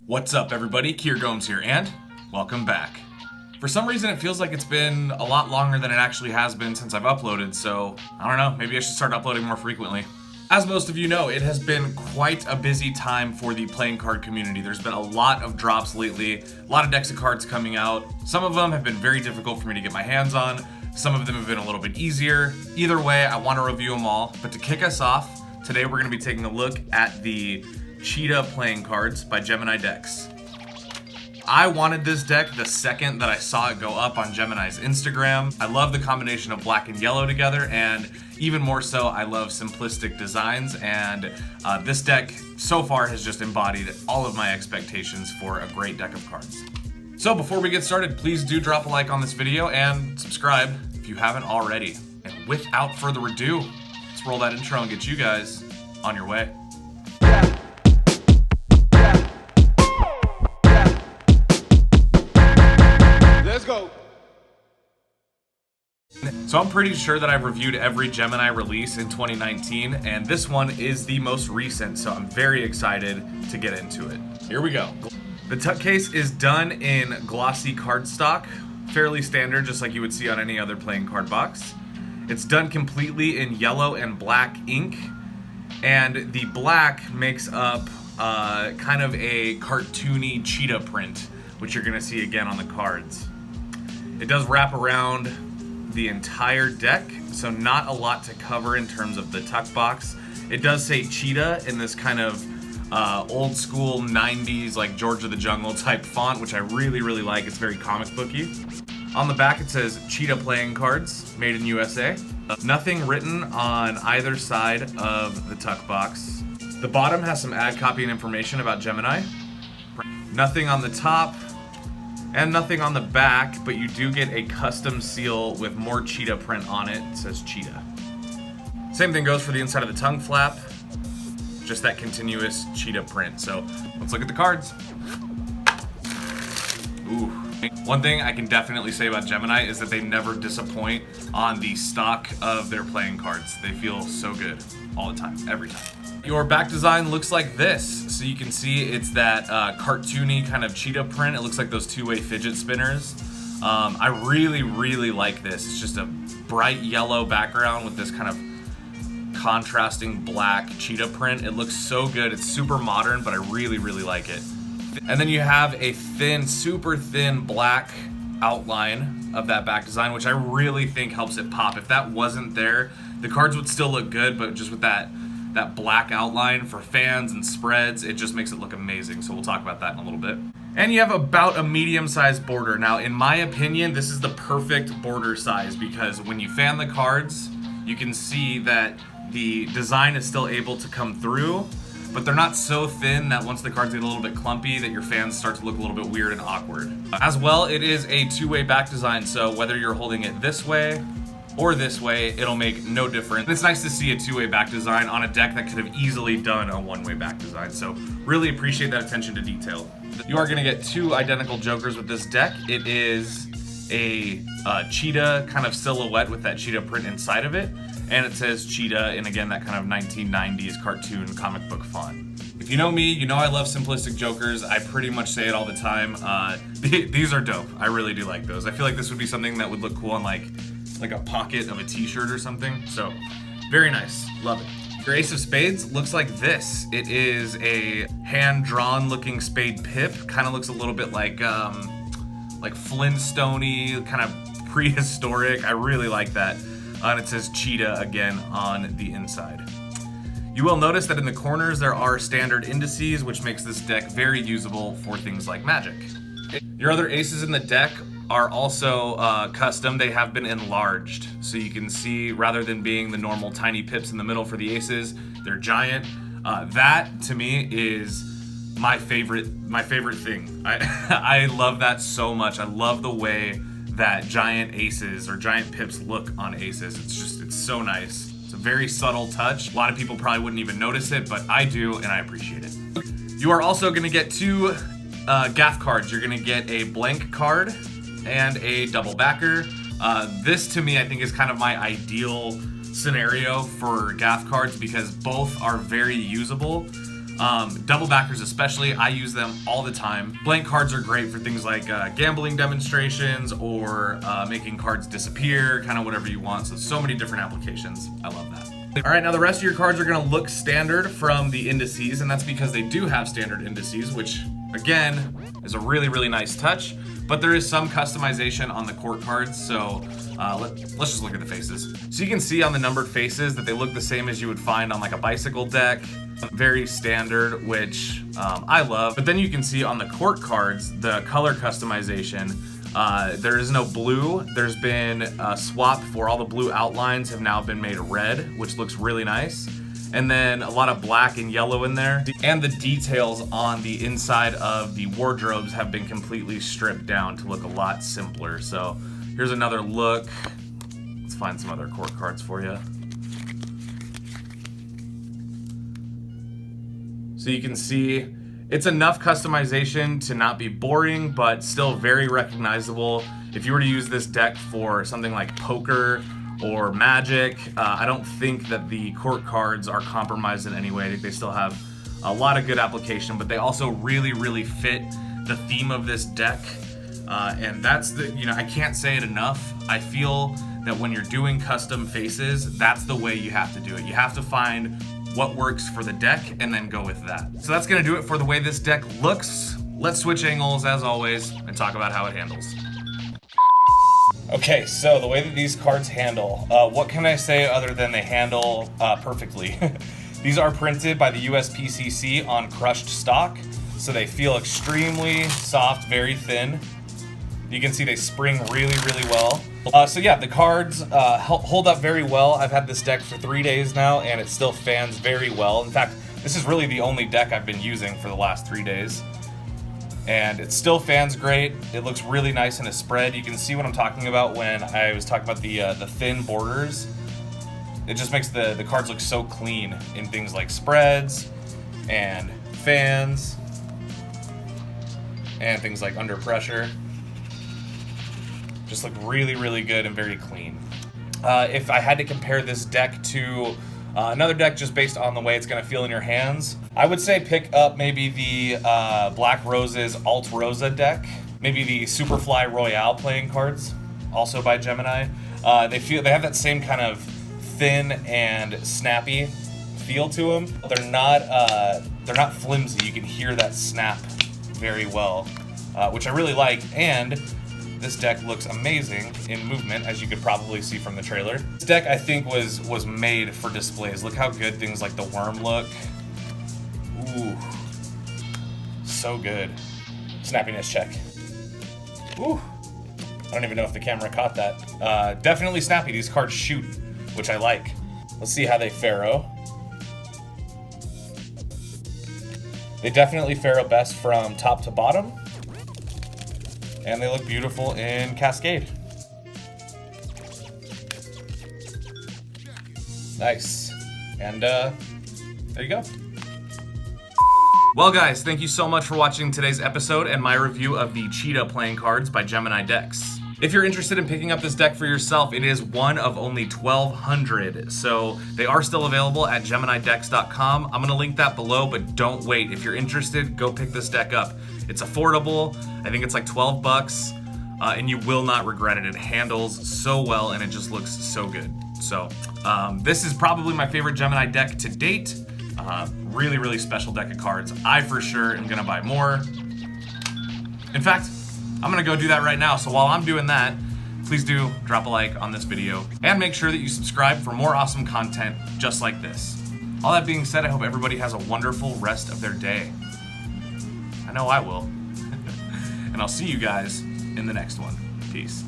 What's up everybody, Kier Gomes here, and welcome back. For some reason it feels like it's been a lot longer than it actually has been since I've uploaded, so I don't know, maybe I should start uploading more frequently. As most of you know, it has been quite a busy time for the playing card community. There's been a lot of drops lately, a lot of decks of cards coming out. Some of them have been very difficult for me to get my hands on. Some of them have been a little bit easier. Either way, I want to review them all. But to kick us off, today we're going to be taking a look at the Cheetah playing cards by Gemini decks. I wanted this deck the second that I saw it go up on Gemini's Instagram. I love the combination of black and yellow together, and even more so, I love simplistic designs, and this deck so far has just embodied all of my expectations for a great deck of cards. So before we get started, please do drop a like on this video and subscribe if you haven't already. And without further ado, let's roll that intro and get you guys on your way. Let's go. So I'm pretty sure that I've reviewed every Gemini release in 2019, and this one is the most recent, so I'm very excited to get into it. Here we go. The tuck case is done in glossy cardstock, fairly standard, just like you would see on any other playing card box. It's done completely in yellow and black ink, and the black makes up kind of a cartoony cheetah print, which you're gonna see again on the cards. It does wrap around the entire deck, so not a lot to cover in terms of the tuck box. It does say Cheetah in this kind of old school 90s like George of the Jungle type font, which I really like. It's very comic booky. On the back it says Cheetah playing cards, made in USA. Nothing written on either side of the tuck box. The bottom has some ad copy and information about Gemini. Nothing on the top, and nothing on the back, but you do get a custom seal with more cheetah print on it. It says Cheetah. Same thing goes for the inside of the tongue flap, just that continuous cheetah print. So let's look at the cards. Ooh. One thing I can definitely say about Gemini is that they never disappoint on the stock of their playing cards. They feel so good all the time, every time. Your back design looks like this. So you can see it's that cartoony kind of cheetah print. It looks like those two-way fidget spinners. I really like this. It's just a bright yellow background with this kind of contrasting black cheetah print. It looks so good. It's super modern, but I really like it. And then you have a thin, super thin black outline of that back design, which I really think helps it pop. If that wasn't there, the cards would still look good, but just with that black outline for fans and spreads, it just makes it look amazing. So we'll talk about that in a little bit. And you have about a medium-sized border. Now, in my opinion, this is the perfect border size because when you fan the cards, you can see that the design is still able to come through, but they're not so thin that once the cards get a little bit clumpy that your fans start to look a little bit weird and awkward. As well, it is a two-way back design, so whether you're holding it this way or this way, it'll make no difference. It's nice to see a two-way back design on a deck that could have easily done a one-way back design, so really appreciate that attention to detail. You are gonna get two identical jokers with this deck. It is a cheetah kind of silhouette with that cheetah print inside of it, and it says Cheetah in, again, that kind of 1990s cartoon comic book font. If you know me, you know I love simplistic jokers. I pretty much say it all the time. These are dope. I really do like those. I feel like this would be something that would look cool on like a pocket of a t-shirt or something. So very nice, love it. Your ace of spades looks like this. It is a hand-drawn looking spade pip. Kind of looks a little bit like Flintstone-y, kind of prehistoric. I really like that. And it says Cheetah again on the inside. You will notice that in the corners there are standard indices, which makes this deck very usable for things like Magic. Your other aces in the deck are also custom. They have been enlarged. So you can see, rather than being the normal tiny pips in the middle for the aces, they're giant. That, to me, is my favorite thing. I love that so much. I love the way that giant aces or giant pips look on aces. It's so nice. It's a very subtle touch. A lot of people probably wouldn't even notice it, but I do, and I appreciate it. You are also gonna get two gaff cards. You're gonna get a blank card and a double backer. This, to me, I think is kind of my ideal scenario for gaff cards because both are very usable. Double backers especially, I use them all the time. Blank cards are great for things like gambling demonstrations or making cards disappear, kind of whatever you want. So many different applications. I love that. All right, now the rest of your cards are gonna look standard from the indices, and that's because they do have standard indices, which again, is a really, really nice touch, but there is some customization on the court cards, so let's just look at the faces. So you can see on the numbered faces that they look the same as you would find on like a bicycle deck. Very standard, which I love. But then you can see on the court cards, the color customization. There is no blue. There's been a swap for all the blue outlines have now been made red, which looks really nice. And then a lot of black and yellow in there. And the details on the inside of the wardrobes have been completely stripped down to look a lot simpler. So here's another look. Let's find some other court cards for you. So you can see it's enough customization to not be boring, but still very recognizable. If you were to use this deck for something like poker or Magic, I don't think that the court cards are compromised in any way. I think they still have a lot of good application, but they also really, really fit the theme of this deck. And that's I can't say it enough. I feel that when you're doing custom faces, that's the way you have to do it. You have to find what works for the deck and then go with that. So that's gonna do it for the way this deck looks. Let's switch angles as always and talk about how it handles. Okay, so the way that these cards handle, what can I say other than they handle perfectly? These are printed by the USPCC on crushed stock, so they feel extremely soft, very thin. You can see they spring really, really well. So yeah, the cards hold up very well. I've had this deck for 3 days now, and it still fans very well. In fact, this is really the only deck I've been using for the last 3 days. And it still fans great. It looks really nice in a spread. You can see what I'm talking about when I was talking about the thin borders. It just makes the cards look so clean in things like spreads and fans and things like under pressure. Just look really, really good and very clean. If I had to compare this deck to another deck just based on the way it's gonna feel in your hands, I would say pick up maybe the Black Rose's Alt Rosa deck, maybe the Superfly Royale playing cards, also by Gemini. They have that same kind of thin and snappy feel to them. They're not flimsy. You can hear that snap very well, which I really like. And this deck looks amazing in movement, as you could probably see from the trailer. This deck, I think, was made for displays. Look how good things like the worm look. Ooh, so good. Snappiness check. Ooh, I don't even know if the camera caught that. Definitely snappy. These cards shoot, which I like. Let's see how they faro. They definitely faro best from top to bottom. And they look beautiful in Cascade. Nice. And there you go. Well guys, thank you so much for watching today's episode and my review of the Cheetah playing cards by Gemini Decks. If you're interested in picking up this deck for yourself, it is one of only 1,200. So they are still available at GeminiDecks.com. I'm gonna link that below, but don't wait. If you're interested, go pick this deck up. It's affordable. I think it's like 12 bucks, and you will not regret it. It handles so well, and it just looks so good. So this is probably my favorite Gemini deck to date. Really, really special deck of cards. I for sure am gonna buy more. In fact, I'm gonna go do that right now. So while I'm doing that, please do drop a like on this video and make sure that you subscribe for more awesome content just like this. All that being said, I hope everybody has a wonderful rest of their day. I know I will. And I'll see you guys in the next one. Peace.